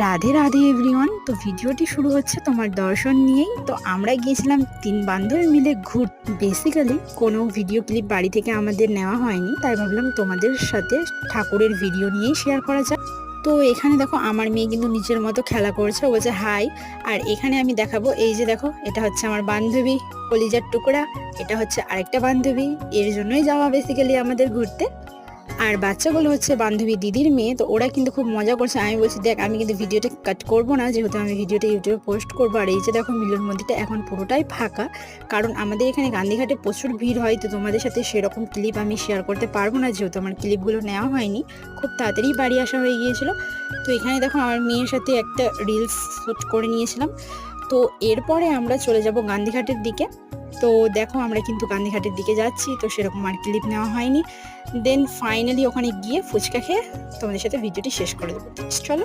Radhe Radhe everyone. তো ভিডিওটি শুরু হচ্ছে তোমার দর্শন নিয়েই। তো আমরা গিয়েছিলাম ৩ বান্ধবী মিলে বেসিক্যালি কোনো ভিডিও ক্লিপ বাড়ি থেকে আমাদের নেওয়া হয়নি, তাই ভাবলাম তোমাদের সাথে ঠাকুরের ভিডিও নিয়েই শেয়ার করা যায়। তো এখানে দেখো আমার মেয়ে কিন্তু নিজের মতো খেলা করছে, ও বলছে হাই। আর এখানে আমি দেখাবো, এই যে দেখো, এটা হচ্ছে আমার বান্ধবী কলিজার টুকরা, এটা হচ্ছে আরেকটা বান্ধবী। এর জন্যই যাওয়া বেসিক্যালি আমাদের ঘুরতে। আর বাচ্চাগুলো হচ্ছে বান্ধবী দিদির মেয়ে, তো ওরা কিন্তু খুব মজা করছে। আমি বলছি দেখ, আমি কিন্তু ভিডিওটা কাট করব না, যেহেতু আমি ভিডিওটা ইউটিউবে পোস্ট করবো। আর এই যে দেখো, মিলন মন্দিরটা এখন পুরোটাই ফাঁকা, কারণ আমাদের এখানে গান্ধীঘাটে প্রচুর ভিড় হয়। তো তোমাদের সাথে সেরকম ক্লিপ আমি শেয়ার করতে পারবো না, যেহেতু আমার ক্লিপগুলো নেওয়া হয়নি, খুব তাড়াতাড়ি বাড়ি আসা হয়ে গিয়েছিল। তো এখানে দেখো আমার মেয়ের সাথে একটা রিলস শ্যুট করে নিয়েছিলাম। তো এরপরে আমরা চলে যাব গান্ধীঘাটের দিকে। তো দেখো আমরা কিন্তু গান্ধীঘাটের দিকে যাচ্ছি, তো সেরকম আর ক্লিপ নেওয়া হয়নি। দেন ফাইনালি ওখানে গিয়ে ফুচকা খেয়ে তোমাদের সাথে ভিডিওটি শেষ করে দেবো। চলো।